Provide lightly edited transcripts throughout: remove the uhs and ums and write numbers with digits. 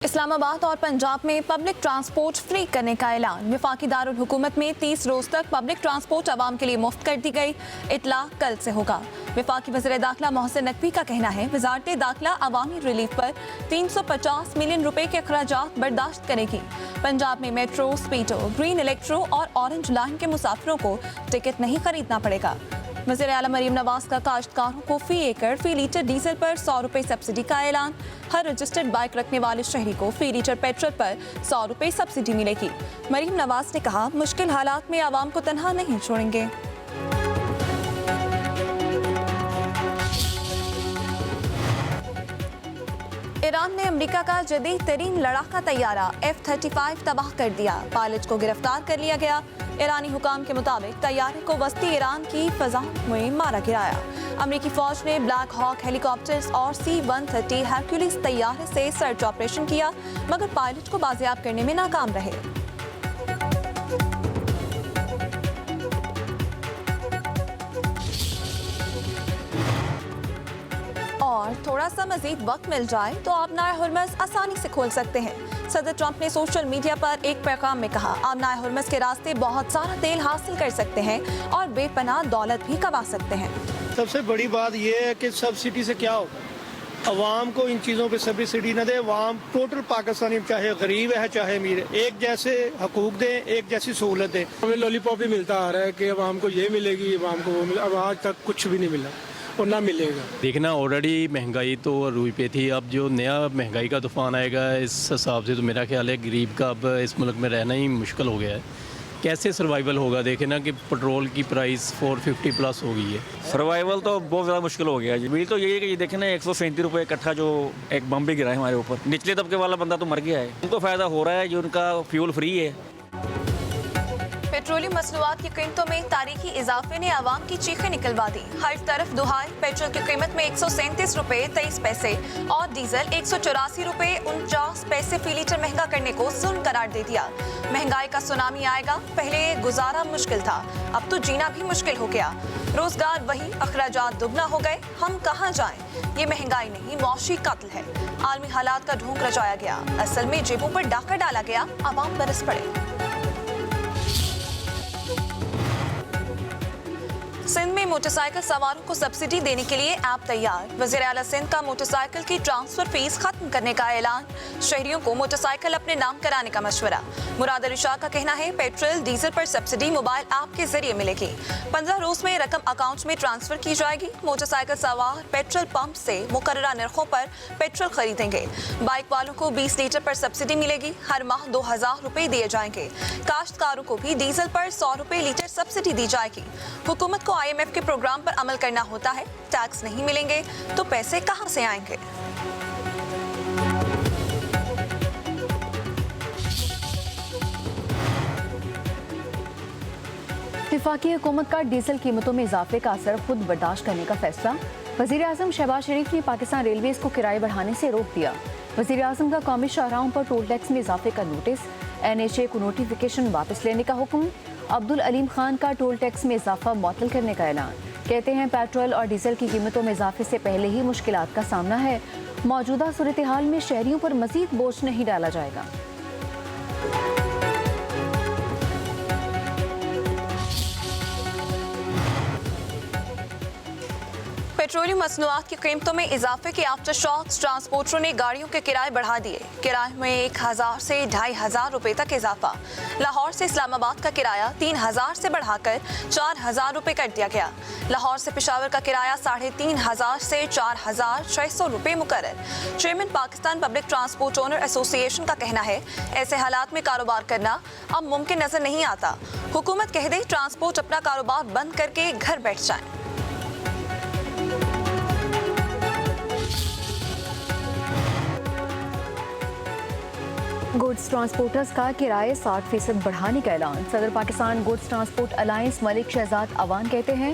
इस्लामाबाद और पंजाब में public transport free करने का ऐलान। वफाकी दारुल हुकूमत में 30 रोज तक पब्लिक ट्रांसपोर्ट आवाम के लिए मुफ्त कर दी गई। इतला कल से होगा। वफाकी वज़ीर दाखिला मोहसिन नकवी का कहना है वजारत दाखिला अवामी रिलीफ पर 350 मिलियन रुपए के अखराजात बर्दाश्त करेगी। पंजाब में मेट्रो, स्पीडो, ग्रीन इलेक्ट्रो और ऑरेंज लाइन के मुसाफिरों को टिकट नहीं खरीदना पड़ेगा। वज़ीर आला मरीम नवाज का काश्तकारों को फी एकड़ फी लीटर डीजल पर 100 रुपए सब्सिडी का ऐलान। हर रजिस्टर्ड बाइक रखने वाले शहरी को फी लीटर पेट्रोल पर 100 रुपए सब्सिडी मिलेगी। मरीम नवाज ने कहा मुश्किल हालात में आवाम को तन्हा नहीं छोड़ेंगे। ईरान ने अमेरिका का जदीद तरीन लड़ाका तैयारा F-35 तबाह कर दिया। पायलट को गिरफ्तार कर लिया गया। ईरानी हुकाम के मुताबिक तैयारे को वस्ती ईरान की फजा में मारा गिराया। अमेरिकी फौज ने ब्लैक हॉक हेलीकॉप्टर्स और C-130 हरक्यूलिस तैयारे से सर्च ऑपरेशन किया, मगर पायलट को बाजियाब करने में नाकाम रहे। और थोड़ा सा मजीद वक्त मिल जाए तो आबनाए हुर्मज़ आसानी से खोल सकते हैं। सदर ट्रंप ने सोशल मीडिया पर एक पैगाम में कहा आबनाए हुर्मज़ के रास्ते बहुत सारा तेल हासिल कर सकते हैं और बेपनाह दौलत भी कमा सकते हैं। सबसे बड़ी बात यह है कि सब्सिडी से क्या होगा, अवाम को इन चीज़ों पे सब्सिडी न दे। अवाम टोटल पाकिस्तानी चाहे गरीब है चाहे अमीर है, एक जैसे हकूक दें, एक जैसी सहूलत दें। हमें लॉलीपॉप ही मिलता आ रहा है कि अवाम को ये मिलेगी, अवाम को वो मिलेगा। अब आज तक कुछ भी नहीं मिला और ना मिलेगा। देखना ऑलरेडी महंगाई तो रूई पे थी, अब जो नया महंगाई का तूफान आएगा इस हिसाब से तो मेरा ख्याल है गरीब का अब इस मुल्क में रहना ही मुश्किल हो गया है। कैसे सर्वाइवल होगा? देखे ना कि पेट्रोल की प्राइस 450 प्लस हो गई है। सर्वाइवल तो बहुत ज़्यादा मुश्किल हो गया है। बिल तो यही है कि ये देखें ना 137 रुपये इकट्ठा जो एक बम भी गिरा है हमारे ऊपर। निचले तबके वाला बंदा तो मर गया है, उनको फ़ायदा हो रहा है जो उनका फ्यूल फ्री है। पेट्रोलियम मसनूआत की कीमतों में तारीखी इजाफे ने आवाम की चीखें निकलवा दी। हर तरफ दुहाई। पेट्रोल की कीमत में 137 रुपए 23 पैसे और डीजल 184 रुपए 49 पैसे फी लीटर महंगा करने को जुल्म करार दे दिया। महंगाई का सुनामी आएगा। पहले गुजारा मुश्किल था, अब तो जीना भी मुश्किल हो गया। रोजगार वही, अखराजात दुगना हो गए। हम कहाँ जाएं? ये महंगाई नहीं, मौशी कत्ल है। आलमी हालात का ढोंग रचाया गया, असल में जेबों पर डाका डाला गया। आवाम बरस पड़े। सिंध में मोटरसाइकिल सवारों को सब्सिडी देने के लिए ऐप तैयार। वज़ीर आला सिंध का मोटरसाइकिल की ट्रांसफर फीस खत्म करने का ऐलान। शहरियों को मोटरसाइकिल अपने नाम कराने का मशवरा। मुराद अली शाह का कहना है पेट्रोल डीजल पर सब्सिडी मोबाइल ऐप के जरिए मिलेगी। 15 रोज में रकम अकाउंट में ट्रांसफर की जाएगी। मोटरसाइकिल सवार पेट्रोल पंप से मुकर्ररा नरखों पर पेट्रोल खरीदेंगे। बाइक वालों को 20 लीटर पर सब्सिडी मिलेगी। हर माह 2000 रुपए दिए जाएंगे। काश्तकारों को भी डीजल पर 100 रुपए लीटर सब्सिडी दी जाएगी। हुकूमत को IMF के प्रोग्राम पर अमल करना होता है। टैक्स नहीं मिलेंगे तो पैसे कहां से आएंगे? वफाकी हुकूमत का डीजल कीमतों में इजाफे का असर खुद बर्दाश्त करने का फैसला। वज़ीर आज़म शहबाज शरीफ ने पाकिस्तान रेलवेज को किराए बढ़ाने से रोक दिया। वज़ीर आज़म का कौमी शाहराहों पर टोल टैक्स में इजाफे का नोटिस। NHA को नोटिफिकेशन वापस लेने का हुक्म। अब्दुल अलीम खान का टोल टैक्स में इजाफा मुअत्तल करने का ऐलान। कहते हैं पेट्रोल और डीजल की कीमतों में इजाफे से पहले ही मुश्किलात का सामना है। मौजूदा सूरत हाल में शहरियों पर मजीद बोझ नहीं डाला जाएगा। पेट्रोलियम मसनूआत की कीमतों में इजाफे के आफ्टर शॉक्स ट्रांसपोर्टरों ने गाड़ियों के किराए बढ़ा दिए। किराए में 1000 से 2500 रुपए तक इजाफा। लाहौर से इस्लामाबाद का किराया 3000 से बढ़ाकर 4000 रुपए कर दिया गया। लाहौर से पेशावर का किराया 3500 से 4600 रुपए मुकर्रर। Chairman Pakistan public transport owner association का कहना है ऐसे हालात में कारोबार करना अब मुमकिन नजर नहीं आता। हुकूमत कह दे ट्रांसपोर्ट अपना कारोबार बंद करके घर बैठ जाए। गुड्स ट्रांसपोर्टर्स का किराए 60% बढ़ाने का ऐलान। सदर Pakistan goods transport alliance Malik Shahzad Awan कहते हैं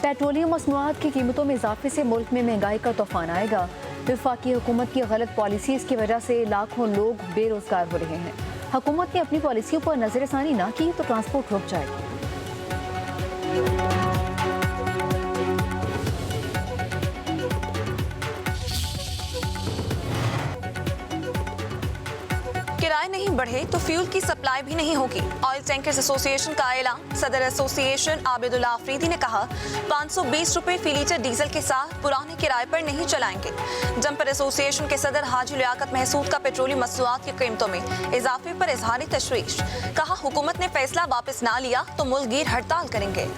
पेट्रोलियम मसनूआत की कीमतों में इजाफे से मुल्क में महंगाई का तूफान आएगा। वफाकी हुकूमत की गलत पॉलिसीज की वजह से लाखों लोग बेरोजगार हो रहे हैं। हुकूमत ने अपनी पॉलिसियों पर नजरसानी न की तो ट्रांसपोर्ट रुक जाएगी। किराए नहीं बढ़े तो फ्यूल की सप्लाई भी नहीं होगी। ऑयल टैंकर्स एसोसिएशन का ऐलान। सदर एसोसिएशन आबिदुल्ला अफरीदी ने कहा 520 रुपए फी लीटर डीजल के साथ पुराने किराए पर नहीं चलाएंगे। जम्पर एसोसिएशन के सदर हाजी लियाकत महसूद का पेट्रोलियम मसनूआत की कीमतों में इजाफे पर इजहार तशवीश। कहा हुकूमत ने फैसला वापस ना लिया तो मुल्कगीर हड़ताल करेंगे।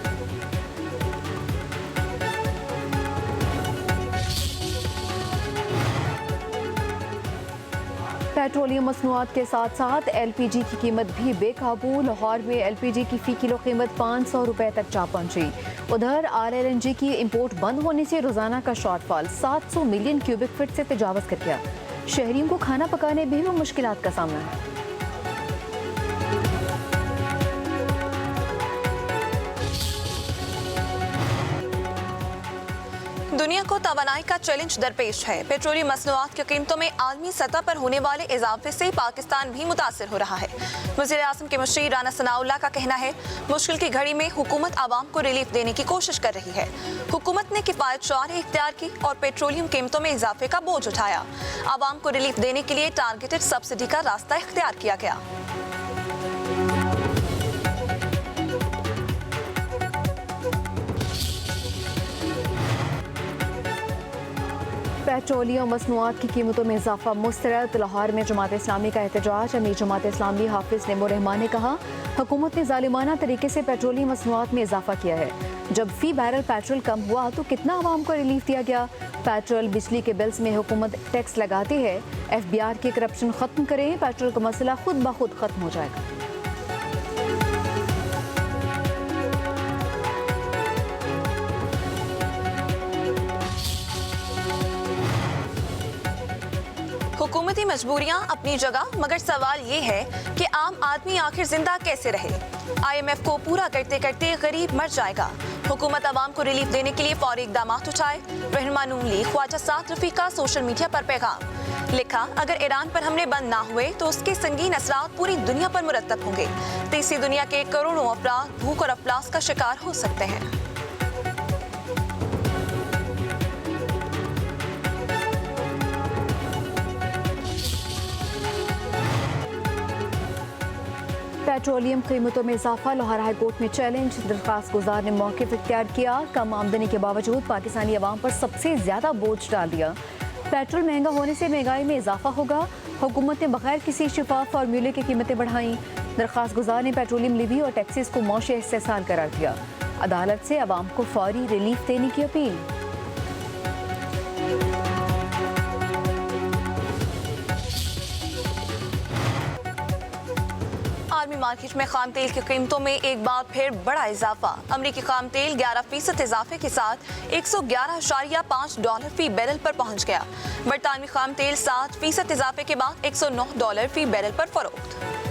पेट्रोलियम मसनूआत के साथ साथ एलपीजी की कीमत भी बेकाबू। लाहौर में एलपीजी की फी किलो कीमत 500 रुपए तक जा पहुंची। उधर आरएलएनजी की इंपोर्ट बंद होने से रोजाना का शॉर्टफॉल 700 मिलियन क्यूबिक फीट से तजावज कर गया। शहरियों को खाना पकाने में भी मुश्किलात का सामना है। दुनिया को तवानाई का चैलेंज दरपेश है। पेट्रोलियम मसनूआत की कीमतों में आलमी सतह पर होने वाले इजाफे से पाकिस्तान भी मुतासिर हो रहा है। वज़ीर आज़म के मुशीर राना सनाउल्लाह का कहना है मुश्किल की घड़ी में हुकूमत आवाम को रिलीफ देने की कोशिश कर रही है। हुकूमत ने किफ़ायत चारें इख्तियार की और पेट्रोलियम कीमतों में इजाफे का बोझ उठाया। आवाम को रिलीफ देने के लिए टारगेटेड सब्सिडी का रास्ता इख्तियार किया गया। पेट्रोलियम मसनूआत की कीमतों में इजाफा मुस्तरद। लाहौर में जमात इस्लामी का एहतजाज। अमीर जमात इस्लामी हाफिज नेमो रहमान ने कहा हुकूमत ने जालिमाना तरीके से पेट्रोलियम मसनूआत में इजाफा किया है। जब फी बैरल पेट्रोल कम हुआ तो कितना आवाम को रिलीफ दिया गया। पेट्रोल बिजली के बिल्स में हुकूमत टैक्स लगाती है। FBI के करप्शन खत्म करें, पेट्रोल का मसला खुद ब खुद खत्म हो जाएगा। हुकूमती मजबूरियां अपनी जगह, मगर सवाल ये है कि आम आदमी आखिर जिंदा कैसे रहे। IMF को पूरा करते करते गरीब मर जाएगा। हुकूमत आवाम को रिलीफ देने के लिए फौरी इकदाम उठाए। रहनुमा नून लीग ख्वाजा साद रफीक का सोशल मीडिया पर पैगाम। लिखा अगर ईरान पर हमले बंद ना हुए तो उसके संगीन असरात पूरी दुनिया पर मुरतब होंगे। तीसरी दुनिया के करोड़ों अफराद भूख और अफलास का शिकार हो सकते हैं। पेट्रोलियम कीमतों में इजाफा। लाहौर हाई कोर्ट में चैलेंज। दरख्वास्त गुजार ने मौक़िफ़ इख्तियार किया। कम आमदनी के बावजूद पाकिस्तानी अवाम पर सबसे ज़्यादा बोझ डाल दिया। पेट्रोल महंगा होने से महंगाई में इजाफा होगा। हुकूमत ने बगैर किसी शिफाफ फार्मूले की कीमतें बढ़ाई। दरख्वास्त गुजार ने पेट्रोलियम लिवी और टैक्सेस को मौशी इस्तेहसाल करार दिया। अदालत से अवाम को फौरी रिलीफ देने की अपील। आर्मी मार्केट में खाम तेल की कीमतों में एक बार फिर बड़ा इजाफा। अमरीकी खाम तेल 11% इजाफे के साथ $111.5 फी बैरल पर पहुंच गया। बरतानवी खाम तेल 7% इजाफे के बाद $109 फी बैरल पर फरोख्त।